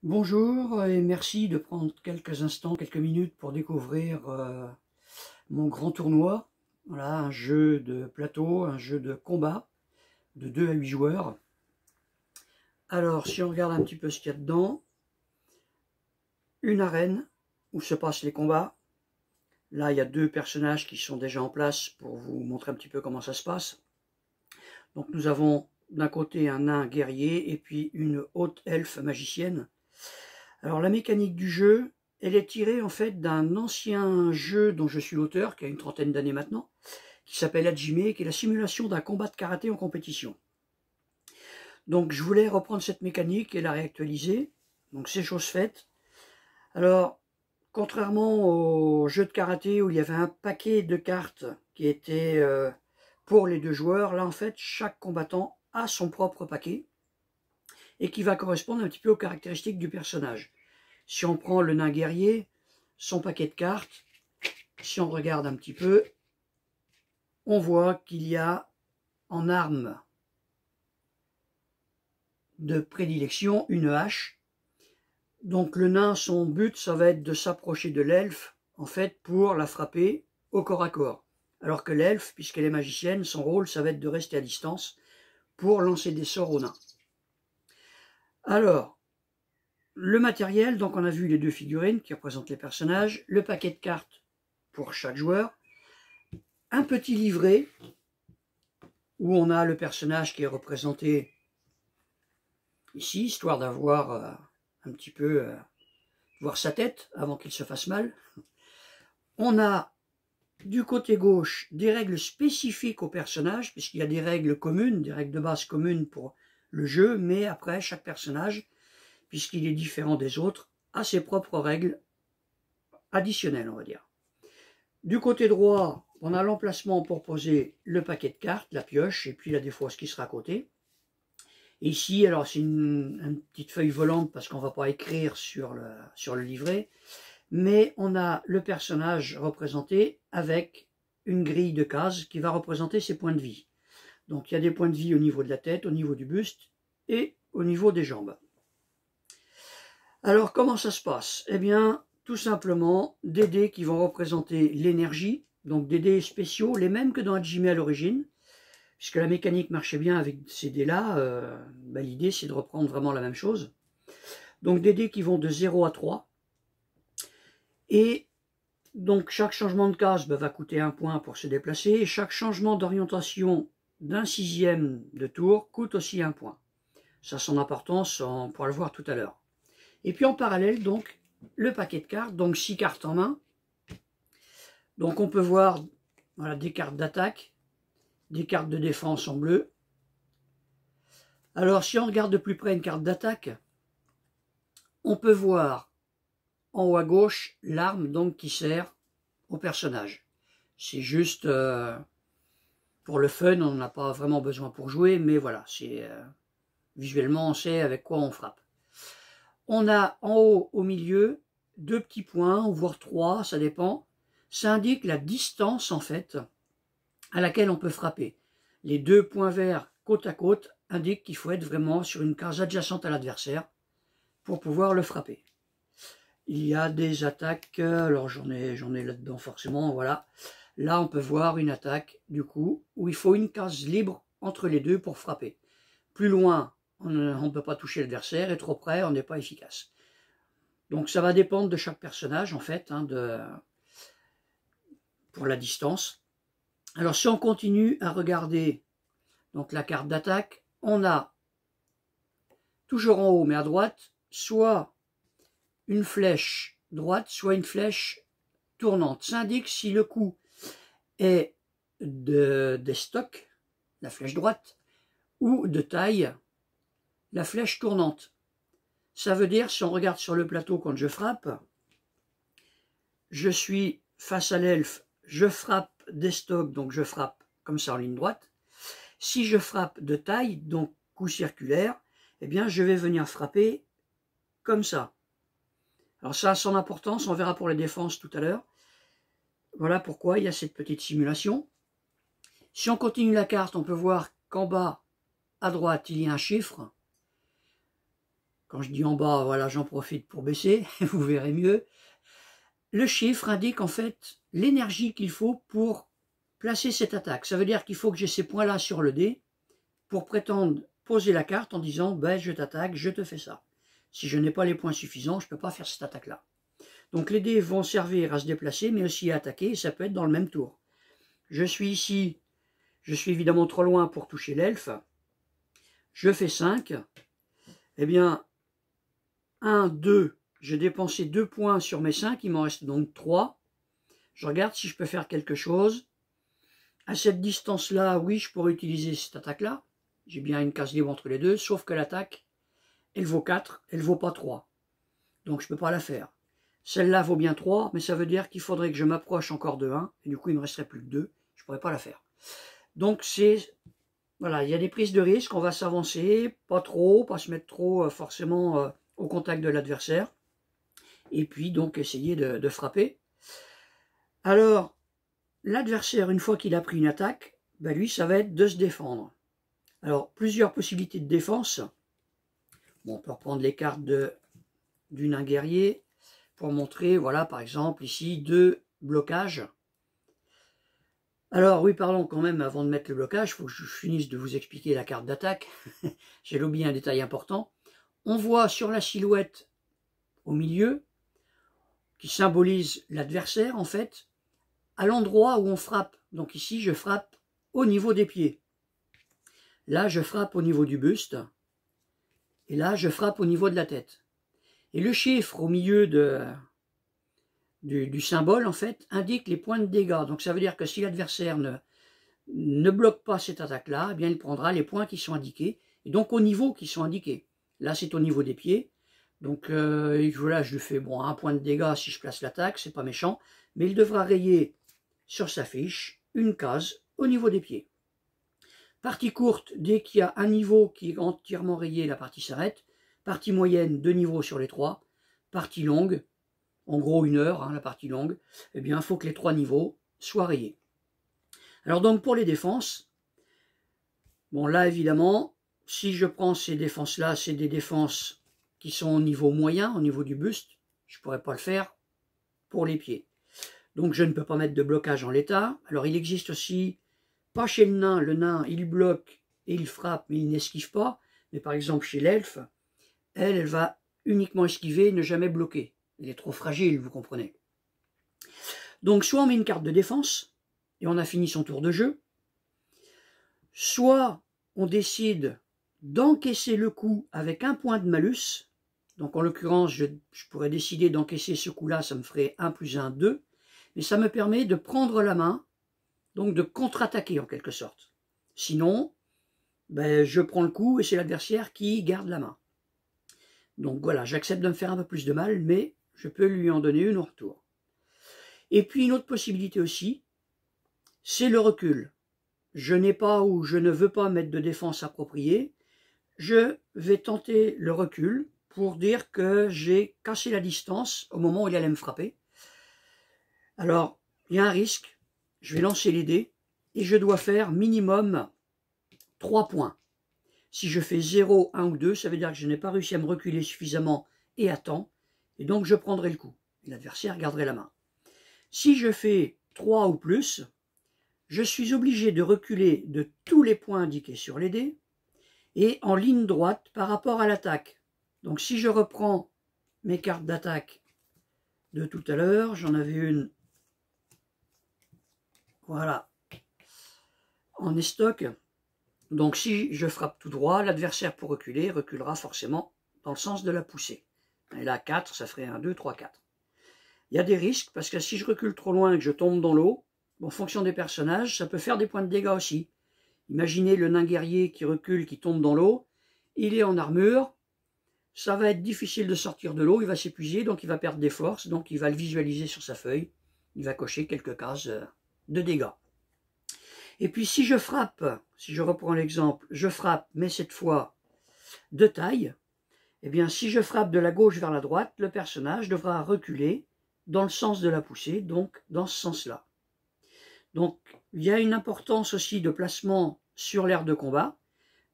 Bonjour et merci de prendre quelques instants, quelques minutes pour découvrir mon grand tournoi. Voilà, un jeu de plateau, un jeu de combat de 2 à 8 joueurs. Alors, si on regarde un petit peu ce qu'il y a dedans, une arène où se passent les combats. Là, il y a 2 personnages qui sont déjà en place pour vous montrer un petit peu comment ça se passe. Donc, nous avons d'un côté un nain guerrier et puis une haute elfe magicienne. Alors la mécanique du jeu, elle est tirée en fait d'un ancien jeu dont je suis l'auteur, qui a une trentaine d'années maintenant, qui s'appelle Hajime, qui est la simulation d'un combat de karaté en compétition. Donc je voulais reprendre cette mécanique et la réactualiser, donc c'est chose faite. Alors, contrairement au jeu de karaté où il y avait un paquet de cartes qui étaient pour les 2 joueurs, là en fait chaque combattant a son propre paquet et qui va correspondre un petit peu aux caractéristiques du personnage. Si on prend le nain guerrier, son paquet de cartes, si on regarde un petit peu, on voit qu'il y a en arme de prédilection une hache. Donc le nain, son but, ça va être de s'approcher de l'elfe, en fait, pour la frapper au corps à corps. Alors que l'elfe, puisqu'elle est magicienne, son rôle, ça va être de rester à distance pour lancer des sorts au nain. Alors, le matériel, donc on a vu les 2 figurines qui représentent les personnages, le paquet de cartes pour chaque joueur, un petit livret où on a le personnage qui est représenté ici, histoire d'avoir un petit peu voir sa tête avant qu'il se fasse mal. On a du côté gauche des règles spécifiques au personnage, puisqu'il y a des règles communes, des règles de base communes pour le jeu, mais après chaque personnage, puisqu'il est différent des autres, a ses propres règles additionnelles, on va dire. Du côté droit, on a l'emplacement pour poser le paquet de cartes, la pioche, et puis la défausse qui sera à côté. Et ici, alors c'est une petite feuille volante parce qu'on ne va pas écrire sur le livret, mais on a le personnage représenté avec une grille de cases qui va représenter ses points de vie. Donc il y a des points de vie au niveau de la tête, au niveau du buste et au niveau des jambes. Alors comment ça se passe? Eh bien, tout simplement, des dés qui vont représenter l'énergie, donc des dés spéciaux, les mêmes que dans Hajime à l'origine, puisque la mécanique marchait bien avec ces dés-là, l'idée c'est de reprendre vraiment la même chose. Donc des dés qui vont de 0 à 3. Et donc chaque changement de case va coûter 1 point pour se déplacer, et chaque changement d'orientation d'un 6e de tour coûte aussi 1 point. Ça a son importance, on pourra le voir tout à l'heure. Et puis en parallèle, donc, le paquet de cartes, donc 6 cartes en main. Donc on peut voir voilà, des cartes d'attaque, des cartes de défense en bleu. Alors si on regarde de plus près une carte d'attaque, on peut voir en haut à gauche l'arme donc qui sert au personnage. C'est juste pour le fun, on n'a pas vraiment besoin pour jouer, mais voilà, c'est visuellement on sait avec quoi on frappe. On a en haut, au milieu, 2 petits points, voire 3, ça dépend. Ça indique la distance, en fait, à laquelle on peut frapper. Les 2 points verts côte à côte indiquent qu'il faut être vraiment sur une case adjacente à l'adversaire pour pouvoir le frapper. Il y a des attaques, alors j'en ai là-dedans forcément, voilà. Là, on peut voir une attaque, du coup, où il faut une case libre entre les 2 pour frapper. Plus loin, on ne peut pas toucher l'adversaire, et trop près, on n'est pas efficace. Donc ça va dépendre de chaque personnage, en fait, pour la distance. Alors si on continue à regarder donc, la carte d'attaque, on a toujours en haut, mais à droite, soit une flèche droite, soit une flèche tournante. Ça indique si le coup est des stocks, la flèche droite, ou de taille, la flèche tournante. Ça veut dire, si on regarde sur le plateau quand je frappe, je suis face à l'elfe, je frappe des stocks, donc je frappe comme ça en ligne droite. Si je frappe de taille, donc coup circulaire, eh bien je vais venir frapper comme ça. Alors ça a son importance, on verra pour les défenses tout à l'heure. Voilà pourquoi il y a cette petite simulation. Si on continue la carte, on peut voir qu'en bas, à droite, il y a un chiffre. Quand je dis en bas, voilà, j'en profite pour baisser, vous verrez mieux. Le chiffre indique en fait l'énergie qu'il faut pour placer cette attaque. Ça veut dire qu'il faut que j'ai ces points-là sur le dé pour prétendre poser la carte en disant ben, je t'attaque, je te fais ça. Si je n'ai pas les points suffisants, je ne peux pas faire cette attaque-là. Donc les dés vont servir à se déplacer, mais aussi à attaquer, et ça peut être dans le même tour. Je suis ici, je suis évidemment trop loin pour toucher l'elfe. Je fais 5. Eh bien, 1, 2, j'ai dépensé 2 points sur mes 5, il m'en reste donc 3. Je regarde si je peux faire quelque chose. À cette distance-là, oui, je pourrais utiliser cette attaque-là. J'ai bien une case libre entre les deux, sauf que l'attaque, elle vaut 4, elle ne vaut pas 3. Donc je ne peux pas la faire. Celle-là vaut bien 3, mais ça veut dire qu'il faudrait que je m'approche encore de 1, et du coup il ne me resterait plus que 2, je ne pourrais pas la faire. Donc c'est, voilà, il y a des prises de risque, on va s'avancer, pas trop, pas se mettre trop forcément au contact de l'adversaire, et puis donc essayer de frapper. Alors, l'adversaire, une fois qu'il a pris une attaque, ben lui, ça va être de se défendre. Alors, plusieurs possibilités de défense. Bon, on peut reprendre les cartes du nain guerrier, pour montrer, voilà, par exemple, ici, 2 blocages. Alors, oui, pardon, quand même, avant de mettre le blocage, il faut que je finisse de vous expliquer la carte d'attaque. J'ai oublié un détail important. On voit sur la silhouette, au milieu, qui symbolise l'adversaire, en fait, à l'endroit où on frappe. Donc ici, je frappe au niveau des pieds. Là, je frappe au niveau du buste. Et là, je frappe au niveau de la tête. Et le chiffre au milieu du symbole, en fait, indique les points de dégâts. Donc ça veut dire que si l'adversaire ne bloque pas cette attaque-là, eh bien il prendra les points qui sont indiqués, et donc au niveau qui sont indiqués. Là, c'est au niveau des pieds. Donc voilà, je lui fais bon, 1 point de dégâts si je place l'attaque, c'est pas méchant, mais il devra rayer sur sa fiche une case au niveau des pieds. Partie courte, dès qu'il y a un niveau qui est entièrement rayé, la partie s'arrête. Partie moyenne, 2 niveaux sur les 3. Partie longue, en gros 1 heure, hein, la partie longue, eh bien il faut que les 3 niveaux soient rayés. Alors donc pour les défenses, bon là évidemment, si je prends ces défenses-là, c'est des défenses qui sont au niveau moyen, au niveau du buste, je ne pourrais pas le faire pour les pieds. Donc je ne peux pas mettre de blocage en l'état. Alors il existe aussi, pas chez le nain il bloque et il frappe, mais il n'esquive pas. Mais par exemple chez l'elfe, elle va uniquement esquiver, ne jamais bloquer. Elle est trop fragile, vous comprenez. Donc soit on met une carte de défense, et on a fini son tour de jeu, soit on décide d'encaisser le coup avec 1 point de malus. Donc en l'occurrence, je pourrais décider d'encaisser ce coup-là, ça me ferait 1 plus 1, 2. Mais ça me permet de prendre la main, donc de contre-attaquer en quelque sorte. Sinon, ben, je prends le coup et c'est l'adversaire qui garde la main. Donc voilà, j'accepte de me faire un peu plus de mal, mais je peux lui en donner une au retour. Et puis une autre possibilité aussi, c'est le recul. Je n'ai pas ou je ne veux pas mettre de défense appropriée. Je vais tenter le recul pour dire que j'ai cassé la distance au moment où il allait me frapper. Alors, il y a un risque. Je vais lancer les dés et je dois faire minimum 3 points. Si je fais 0, 1 ou 2, ça veut dire que je n'ai pas réussi à me reculer suffisamment et à temps, et donc je prendrai le coup. L'adversaire garderait la main. Si je fais 3 ou plus, je suis obligé de reculer de tous les points indiqués sur les dés, et en ligne droite par rapport à l'attaque. Donc si je reprends mes cartes d'attaque de tout à l'heure, j'en avais une, voilà, en estoc. Donc si je frappe tout droit, l'adversaire pour reculer reculera forcément dans le sens de la poussée. Et là 4, ça ferait 1, 2, 3, 4. Il y a des risques parce que si je recule trop loin et que je tombe dans l'eau, en fonction des personnages, ça peut faire des points de dégâts aussi. Imaginez le nain guerrier qui recule, qui tombe dans l'eau, il est en armure, ça va être difficile de sortir de l'eau, il va s'épuiser, donc il va perdre des forces, donc il va le visualiser sur sa feuille, il va cocher quelques cases de dégâts. Et puis si je frappe, si je reprends l'exemple, je frappe, mais cette fois de taille, eh bien si je frappe de la gauche vers la droite, le personnage devra reculer dans le sens de la poussée, donc dans ce sens-là. Donc il y a une importance aussi de placement sur l'aire de combat,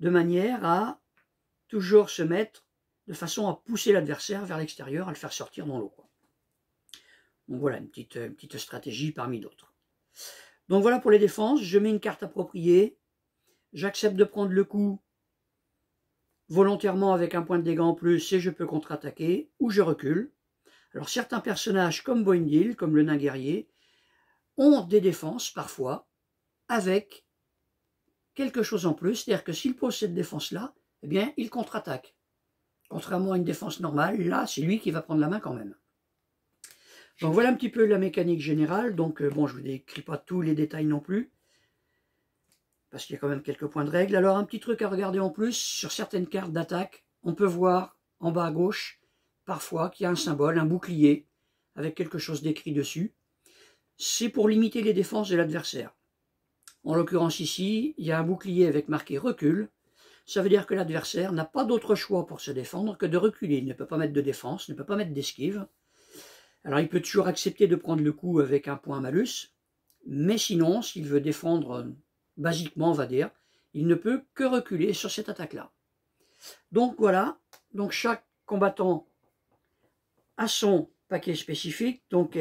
de manière à toujours se mettre de façon à pousser l'adversaire vers l'extérieur, à le faire sortir dans l'eau. Donc voilà, une petite stratégie parmi d'autres. Donc voilà pour les défenses, je mets une carte appropriée, j'accepte de prendre le coup volontairement avec un point de dégâts en plus et je peux contre-attaquer, ou je recule. Alors certains personnages comme Boindil, comme le nain guerrier, ont des défenses parfois avec quelque chose en plus, c'est-à-dire que s'il pose cette défense-là, eh bien il contre-attaque. Contrairement à une défense normale, là c'est lui qui va prendre la main quand même. Donc voilà un petit peu la mécanique générale, donc bon je ne vous décris pas tous les détails non plus, parce qu'il y a quand même quelques points de règle. Alors un petit truc à regarder en plus, sur certaines cartes d'attaque, on peut voir en bas à gauche, parfois qu'il y a un symbole, un bouclier, avec quelque chose d'écrit dessus. C'est pour limiter les défenses de l'adversaire. En l'occurrence ici, il y a un bouclier avec marqué recul. Ça veut dire que l'adversaire n'a pas d'autre choix pour se défendre que de reculer. Il ne peut pas mettre de défense, ne peut pas mettre d'esquive. Alors il peut toujours accepter de prendre le coup avec un point malus, mais sinon, s'il veut défendre basiquement, on va dire, il ne peut que reculer sur cette attaque-là. Donc voilà, donc chaque combattant a son paquet spécifique. Donc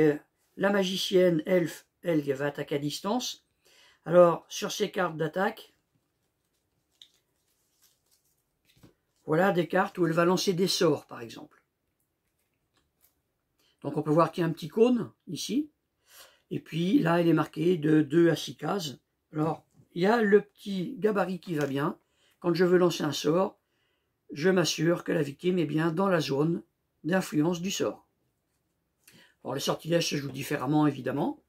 la magicienne, elfe, elle va attaquer à distance. Alors sur ces cartes d'attaque, voilà des cartes où elle va lancer des sorts par exemple. Donc on peut voir qu'il y a un petit cône ici. Et puis là, elle est marquée de 2 à 6 cases. Alors, il y a le petit gabarit qui va bien. Quand je veux lancer un sort, je m'assure que la victime est bien dans la zone d'influence du sort. Alors, les sortilèges se jouent différemment, évidemment.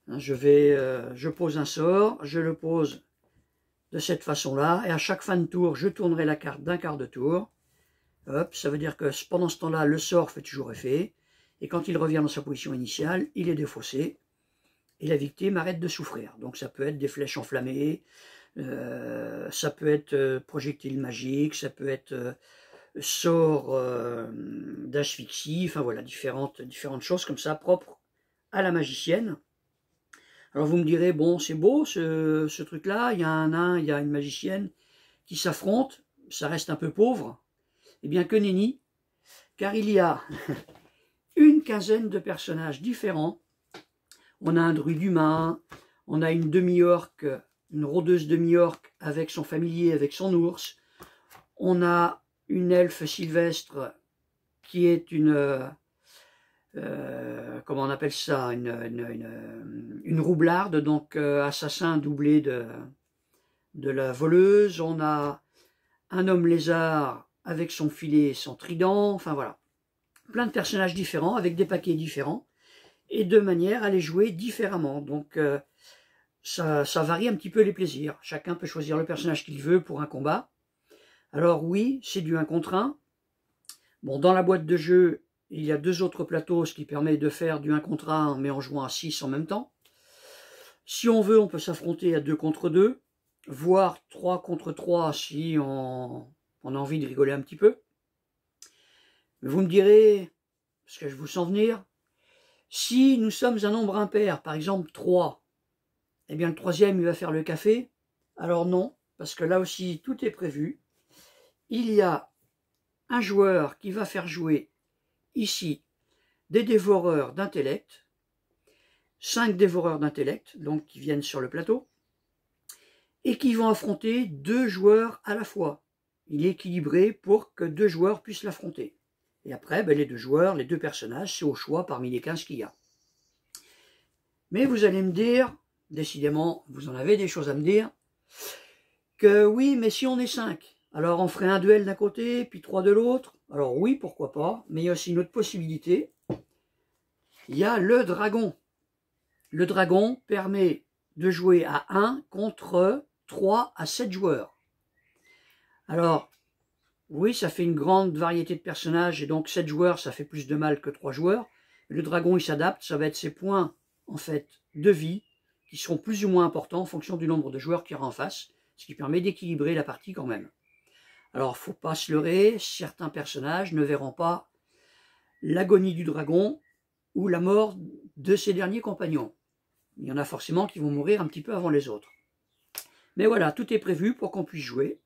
Je pose un sort, je le pose de cette façon-là. Et à chaque fin de tour, je tournerai la carte d'un quart de tour. Hop, ça veut dire que pendant ce temps-là, le sort fait toujours effet. Et quand il revient dans sa position initiale, il est défaussé. Et la victime arrête de souffrir. Donc ça peut être des flèches enflammées, ça peut être projectile magique, ça peut être sort d'asphyxie, enfin voilà, différentes choses comme ça, propres à la magicienne. Alors vous me direz, bon c'est beau ce truc-là, il y a un nain, il y a une magicienne qui s'affrontent, ça reste un peu pauvre. Eh bien que nenni, car il y a une quinzaine de personnages différents. On a un druide humain, on a une demi-orque, une rôdeuse demi-orque avec son familier, avec son ours. On a une elfe sylvestre qui est une, comment on appelle ça, une roublarde, donc assassin doublé de la voleuse. On a un homme lézard avec son filet et son trident, enfin voilà. Plein de personnages différents, avec des paquets différents, et de manière à les jouer différemment. Donc ça varie un petit peu les plaisirs. Chacun peut choisir le personnage qu'il veut pour un combat. Alors oui, c'est du 1 contre 1. Bon, dans la boîte de jeu, il y a 2 autres plateaux, ce qui permet de faire du 1 contre 1, mais en jouant à 6 en même temps. Si on veut, on peut s'affronter à 2 contre 2, voire 3 contre 3 si on a envie de rigoler un petit peu. Mais vous me direz, parce que je vous sens venir, si nous sommes un nombre impair, par exemple 3, eh bien le troisième il va faire le café. Alors non, parce que là aussi tout est prévu. Il y a un joueur qui va faire jouer ici des dévoreurs d'intellect, 5 dévoreurs d'intellect, donc qui viennent sur le plateau, et qui vont affronter 2 joueurs à la fois. Il est équilibré pour que 2 joueurs puissent l'affronter. Et après, ben, les 2 joueurs, les 2 personnages, c'est au choix parmi les 15 qu'il y a. Mais vous allez me dire, décidément, vous en avez des choses à me dire, que oui, mais si on est 5, alors on ferait un duel d'un côté, puis 3 de l'autre. Alors oui, pourquoi pas, mais il y a aussi une autre possibilité. Il y a le dragon. Le dragon permet de jouer à 1 contre 3 à 7 joueurs. Alors, oui, ça fait une grande variété de personnages, et donc 7 joueurs, ça fait plus de mal que 3 joueurs. Le dragon, il s'adapte, ça va être ses points, en fait, de vie, qui seront plus ou moins importants en fonction du nombre de joueurs qu'il y aura en face, ce qui permet d'équilibrer la partie quand même. Alors, faut pas se leurrer, certains personnages ne verront pas l'agonie du dragon ou la mort de ses derniers compagnons. Il y en a forcément qui vont mourir un petit peu avant les autres. Mais voilà, tout est prévu pour qu'on puisse jouer,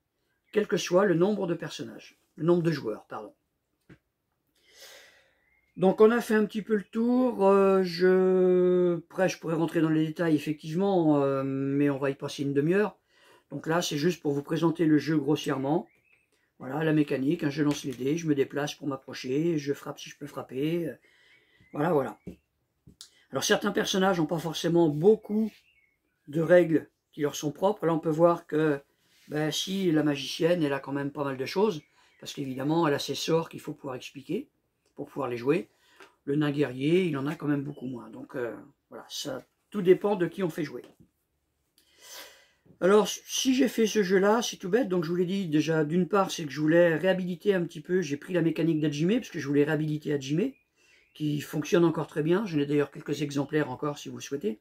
quel que soit le nombre de personnages. le nombre de joueurs, pardon. Donc on a fait un petit peu le tour, après je pourrais rentrer dans les détails effectivement, mais on va y passer une demi-heure. Donc là c'est juste pour vous présenter le jeu grossièrement. Voilà la mécanique, hein, je lance les dés, je me déplace pour m'approcher, je frappe si je peux frapper, voilà voilà. Alors certains personnages n'ont pas forcément beaucoup de règles qui leur sont propres. Là on peut voir que ben, si la magicienne elle a quand même pas mal de choses, parce qu'évidemment elle a ses sorts qu'il faut pouvoir expliquer pour pouvoir les jouer. Le nain guerrier il en a quand même beaucoup moins, donc voilà, ça tout dépend de qui on fait jouer. Alors si j'ai fait ce jeu là c'est tout bête, donc je vous l'ai dit déjà, d'une part c'est que je voulais réhabiliter un petit peu, j'ai pris la mécanique d'Hajime parce que je voulais réhabiliter Hajime qui fonctionne encore très bien, j'en ai d'ailleurs quelques exemplaires encore si vous le souhaitez.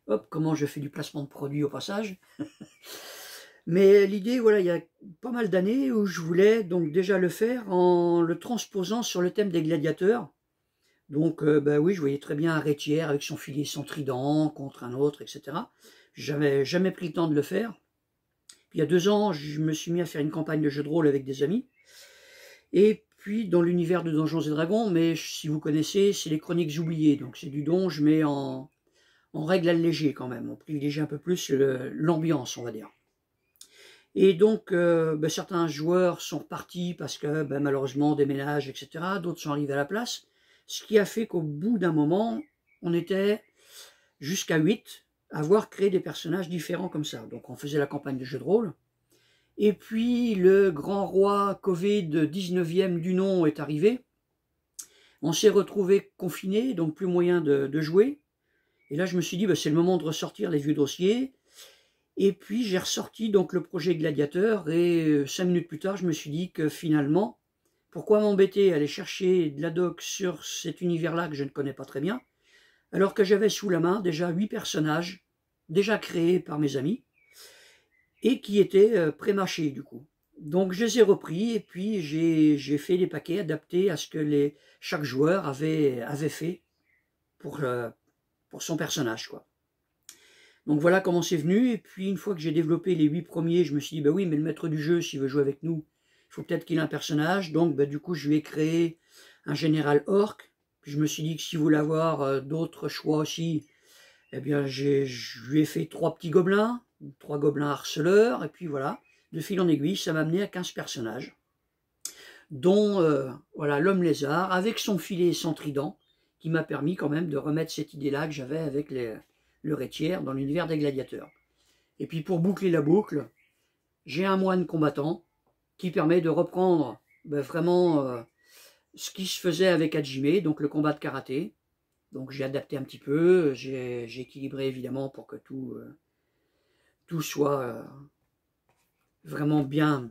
Hop, comment je fais du placement de produits au passage. Mais l'idée, voilà, il y a pas mal d'années où je voulais donc déjà le faire en le transposant sur le thème des gladiateurs. Donc, bah oui, je voyais très bien un Rétiaire avec son filet, son trident contre un autre, etc. J'avais jamais pris le temps de le faire. Puis, il y a 2 ans, je me suis mis à faire une campagne de jeu de rôle avec des amis. Et puis, dans l'univers de Donjons et Dragons, mais si vous connaissez, c'est les Chroniques oubliées. Donc, c'est du donjon, mais en règle allégée quand même. On privilégie un peu plus l'ambiance, on va dire. Et donc, ben, certains joueurs sont repartis parce que ben, malheureusement, déménagent, etc. D'autres sont arrivés à la place. Ce qui a fait qu'au bout d'un moment, on était jusqu'à 8 à avoir créé des personnages différents comme ça. Donc on faisait la campagne de jeu de rôle. Et puis le grand roi Covid 19e du nom est arrivé. On s'est retrouvé confinés, donc plus moyen de jouer. Et là je me suis dit, ben, c'est le moment de ressortir les vieux dossiers. Et puis j'ai ressorti donc le projet Gladiateur et 5 minutes plus tard je me suis dit que finalement, pourquoi m'embêter à aller chercher de la doc sur cet univers-là que je ne connais pas très bien, alors que j'avais sous la main déjà 8 personnages déjà créés par mes amis et qui étaient pré-mâchés du coup. Donc je les ai repris et puis j'ai fait des paquets adaptés à ce que chaque joueur avait fait pour son personnage, quoi. Donc voilà comment c'est venu, et puis une fois que j'ai développé les 8 premiers, je me suis dit, bah oui, mais le maître du jeu, s'il veut jouer avec nous, il faut peut-être qu'il ait un personnage, donc bah, du coup je lui ai créé un général orc, puis je me suis dit que s'il voulait avoir d'autres choix aussi, eh bien je lui ai fait 3 petits gobelins, 3 gobelins harceleurs, et puis voilà, de fil en aiguille, ça m'a amené à 15 personnages, dont voilà, l'homme lézard, avec son filet et son trident, qui m'a permis quand même de remettre cette idée-là que j'avais avec le Rétiaire dans l'univers des gladiateurs. Et puis pour boucler la boucle, j'ai un moine combattant qui permet de reprendre vraiment ce qui se faisait avec Hajime, donc le combat de karaté. Donc j'ai adapté un petit peu, j'ai équilibré évidemment pour que tout soit vraiment bien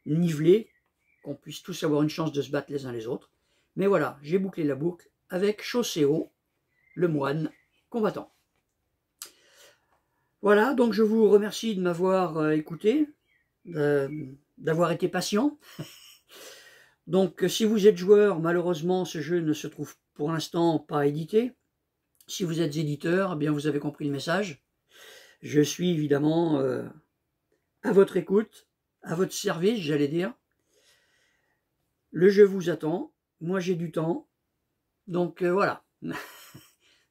nivelé, qu'on puisse tous avoir une chance de se battre les uns les autres. Mais voilà, j'ai bouclé la boucle avec Shoseo, le moine combattant. Voilà, donc je vous remercie de m'avoir écouté, d'avoir été patient. Donc si vous êtes joueur, malheureusement ce jeu ne se trouve pour l'instant pas édité. Si vous êtes éditeur, eh bien vous avez compris le message. Je suis évidemment à votre écoute, à votre service, j'allais dire. Le jeu vous attend, moi j'ai du temps, donc voilà.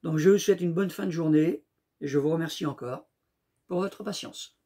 Donc je vous souhaite une bonne fin de journée, et je vous remercie encore pour votre patience.